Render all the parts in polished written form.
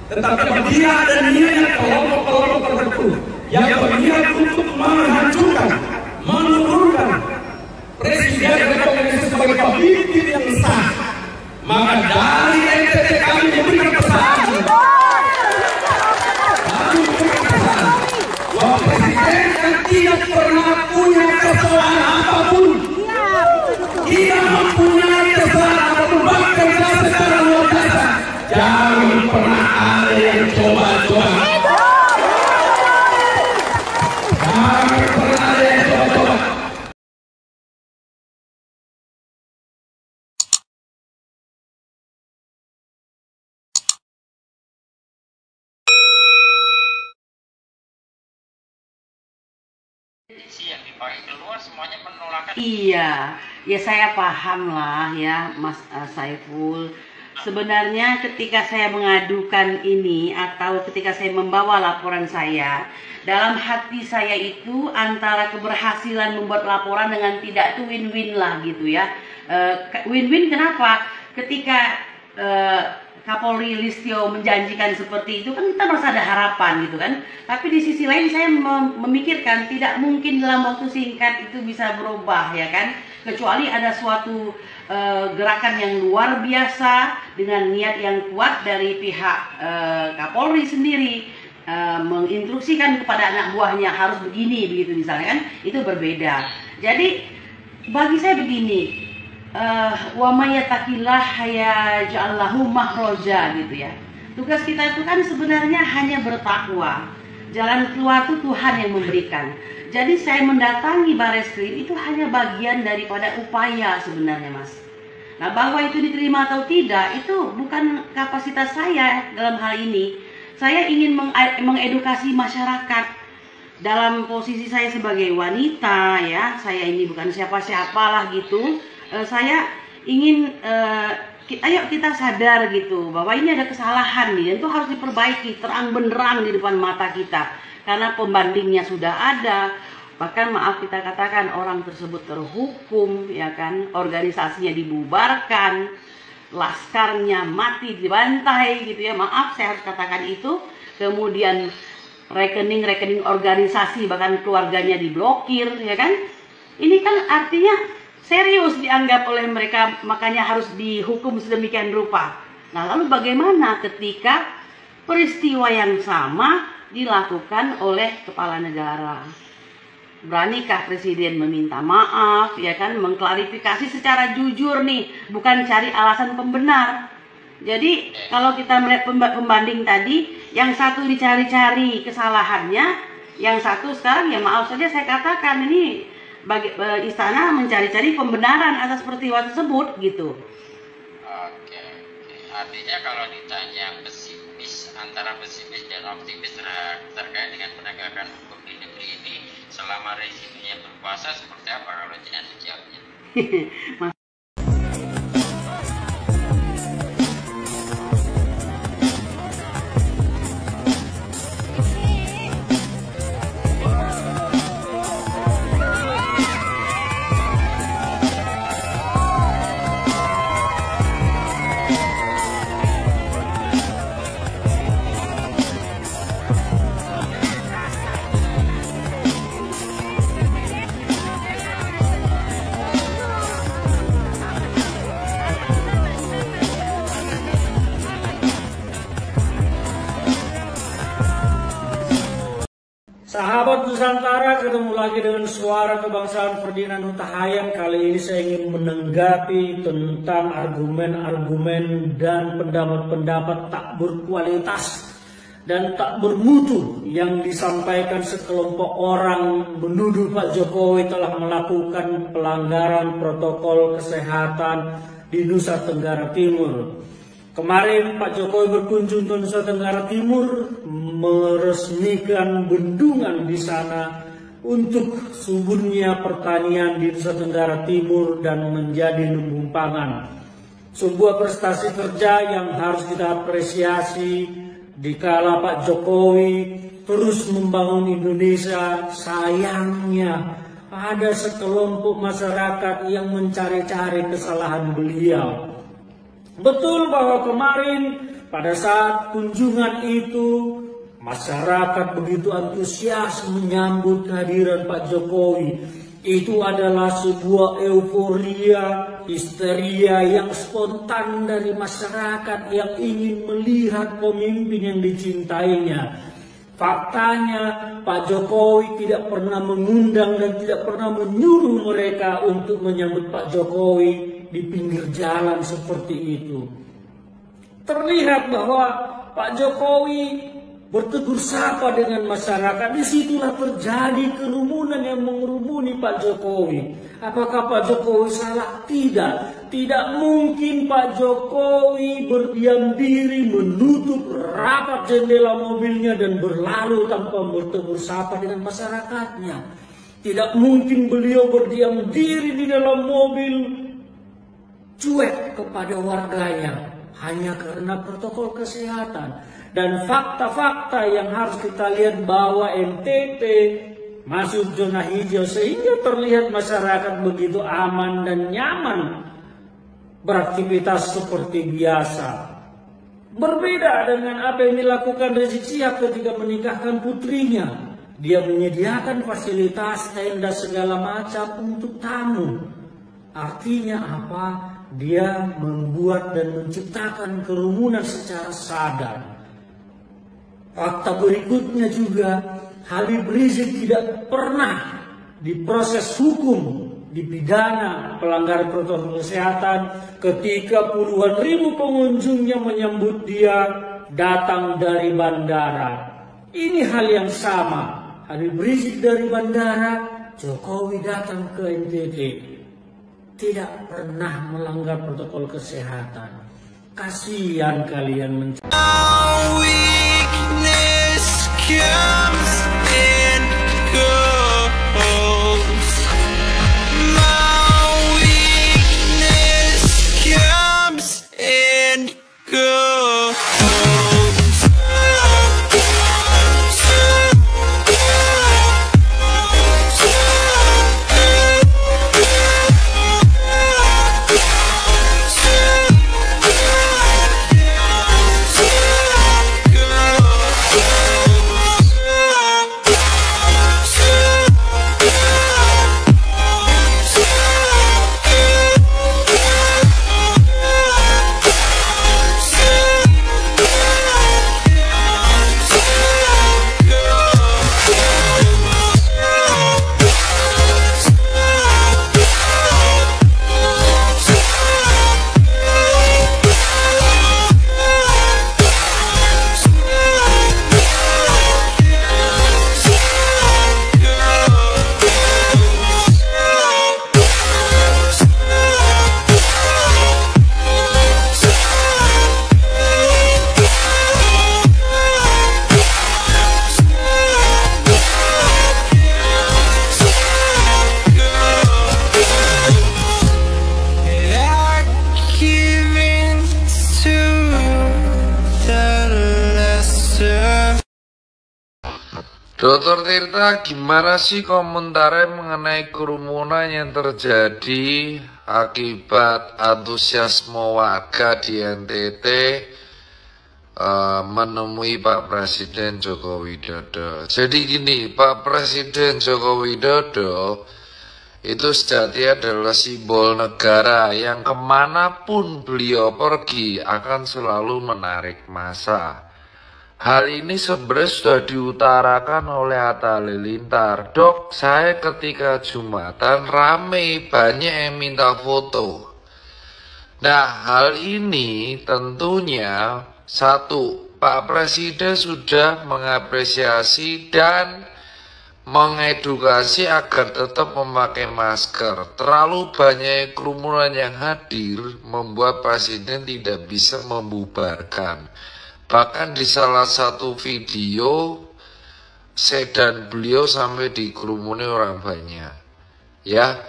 Tetapi dia ada niatnya kelompok-kelompok tertentu yang berniat untuk menghancurkan, menurunkan Presiden Republik Indonesia sebagai pemimpin yang sah. Maka dari NTT kami memberikan pesan bahwa Presiden yang tidak pernah punya kesalahan apapun, tidak mempunyai kesalahan apapun, bahkan secara luar biasa, jangan pernah ada yang coba-coba. Jangan pernah ada yang coba-coba. Yang dipakai keluar semuanya penolakan. Iya, ya saya paham lah ya Mas Saiful. Sebenarnya ketika saya mengadukan ini atau ketika saya membawa laporan saya, dalam hati saya itu antara keberhasilan membuat laporan dengan tidak itu win-win lah gitu ya. Win-win kenapa? Ketika Kapolri Listio menjanjikan seperti itu kan kita merasa ada harapan gitu kan. Tapi di sisi lain saya memikirkan tidak mungkin dalam waktu singkat itu bisa berubah ya kan. Kecuali ada suatu gerakan yang luar biasa dengan niat yang kuat dari pihak Kapolri sendiri menginstruksikan kepada anak buahnya harus begini begitu misalnya kan. Itu berbeda. Jadi bagi saya begini, wa mayyatakillah yaj'allahu makhraja gitu ya. Tugas kita itu kan sebenarnya hanya bertakwa. Jalan keluar itu Tuhan yang memberikan. Jadi saya mendatangi Bareskrim itu hanya bagian daripada upaya sebenarnya Mas. Nah bahwa itu diterima atau tidak itu bukan kapasitas saya dalam hal ini. Saya ingin mengedukasi masyarakat. Dalam posisi saya sebagai wanita ya, saya ini bukan siapa-siapa lah gitu. Saya ingin ayo kita sadar gitu bahwa ini ada kesalahan nih dan itu harus diperbaiki terang benderang di depan mata kita karena pembandingnya sudah ada, bahkan maaf kita katakan orang tersebut terhukum ya kan, organisasinya dibubarkan, laskarnya mati dibantai gitu ya, maaf saya harus katakan itu, kemudian rekening organisasi bahkan keluarganya diblokir ya kan. Ini kan artinya serius dianggap oleh mereka, makanya harus dihukum sedemikian rupa. Nah lalu bagaimana ketika peristiwa yang sama dilakukan oleh kepala negara? Beranikah Presiden meminta maaf, ya kan, mengklarifikasi secara jujur nih, bukan cari alasan pembenar. Jadi kalau kita melihat pembanding tadi, yang satu dicari-cari kesalahannya, yang satu sekarang ya maaf saja saya katakan ini bagi istana mencari-cari pembenaran atas peristiwa tersebut gitu. Oke. Artinya kalau ditanya pesimis antara pesimis dan optimis terkait dengan penegakan hukum di negeri ini selama rezimnya berkuasa seperti apa kalau jenengan menjawabnya? Sahabat Nusantara, ketemu lagi dengan Suara Kebangsaan Ferdinand Huta Hayan. Kali ini saya ingin menanggapi tentang argumen-argumen dan pendapat-pendapat tak berkualitas dan tak bermutu yang disampaikan sekelompok orang menuduh Pak Jokowi telah melakukan pelanggaran protokol kesehatan di Nusa Tenggara Timur. Kemarin Pak Jokowi berkunjung ke Nusa Tenggara Timur, meresmikan bendungan di sana untuk suburnya pertanian di Nusa Tenggara Timur dan menjadi lumbung pangan. Sebuah prestasi kerja yang harus kita apresiasi dikala Pak Jokowi terus membangun Indonesia. Sayangnya ada sekelompok masyarakat yang mencari-cari kesalahan beliau. Betul bahwa kemarin pada saat kunjungan itu masyarakat begitu antusias menyambut kehadiran Pak Jokowi. Itu adalah sebuah euforia, histeria yang spontan dari masyarakat yang ingin melihat pemimpin yang dicintainya. Faktanya Pak Jokowi tidak pernah mengundang dan tidak pernah menyuruh mereka untuk menyambut Pak Jokowi di pinggir jalan seperti itu. Terlihat bahwa Pak Jokowi bertegur sapa dengan masyarakat. Disitulah terjadi kerumunan yang mengerumuni Pak Jokowi. Apakah Pak Jokowi salah? Tidak. Tidak mungkin Pak Jokowi berdiam diri menutup rapat jendela mobilnya dan berlalu tanpa bertegur sapa dengan masyarakatnya. Tidak mungkin beliau berdiam diri di dalam mobil cuek kepada warganya hanya karena protokol kesehatan. Dan fakta-fakta yang harus kita lihat bahwa NTT masuk zona hijau sehingga terlihat masyarakat begitu aman dan nyaman beraktivitas seperti biasa. Berbeda dengan apa yang dilakukan Rizik Syihab ketika menikahkan putrinya. Dia menyediakan fasilitas tenda segala macam untuk tamu. Artinya apa? Dia membuat dan menciptakan kerumunan secara sadar. Fakta berikutnya juga, Habib Rizik tidak pernah diproses hukum, dipidana pelanggar protokol kesehatan ketika puluhan ribu pengunjungnya menyambut dia datang dari bandara. Ini hal yang sama. Habib Rizik dari bandara, Jokowi datang ke NTT. Tidak pernah melanggar protokol kesehatan. Kasihan kalian comes and goes. My weakness comes and goes. Dr. Tirta, gimana sih komentarnya mengenai kerumunan yang terjadi akibat antusiasme warga di NTT menemui Pak Presiden Joko Widodo? Jadi gini, Pak Presiden Joko Widodo itu sejati adalah simbol negara yang kemanapun beliau pergi akan selalu menarik massa. Hal ini sebenarnya sudah diutarakan oleh Atta Halilintar. Dok, saya ketika Jumatan rame, banyak yang minta foto. Nah, hal ini tentunya satu, Pak Presiden sudah mengapresiasi dan mengedukasi agar tetap memakai masker. Terlalu banyak kerumunan yang hadir membuat Presiden tidak bisa membubarkan. Bahkan di salah satu video sedan beliau sampai dikerumuni orang banyak. Ya.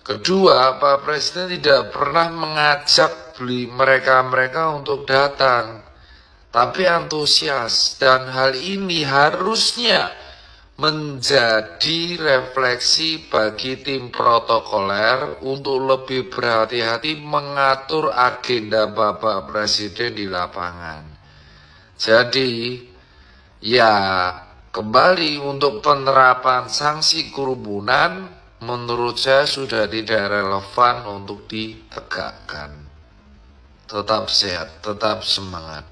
Kedua, Pak Presiden tidak pernah mengajak mereka untuk datang, tapi antusias, dan hal ini harusnya menjadi refleksi bagi tim protokoler untuk lebih berhati-hati mengatur agenda Bapak Presiden di lapangan. Jadi ya kembali untuk penerapan sanksi kerumunan menurut saya sudah tidak relevan untuk ditegakkan. Tetap sehat, tetap semangat.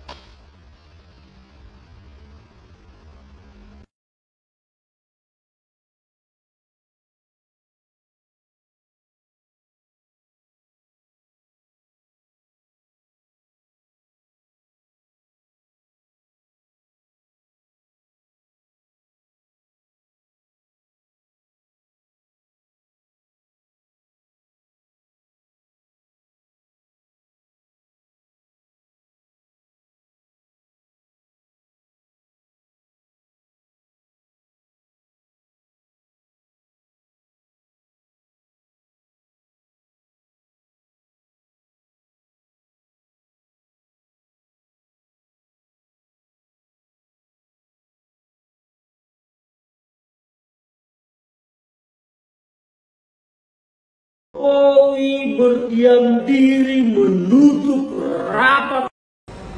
Jokowi berdiam diri menutup rapat.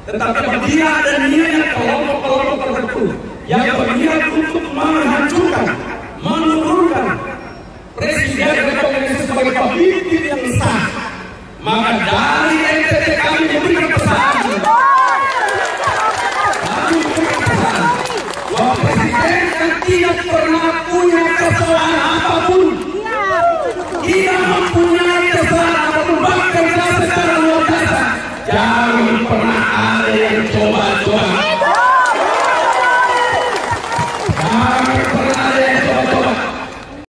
Tetapi dia dan niat kelompok-kelompok tertentu yang berniat untuk menghancurkan, menurunkan Presiden Republik Indonesia sebagai pemimpin yang sah, maka dari NTT kami memberikan pesan bahwa Presiden yang tidak pernah punya kesalahan apapun, tidak mempunyai kesalahan apapun, bahkan secara luar biasa, jangan pernah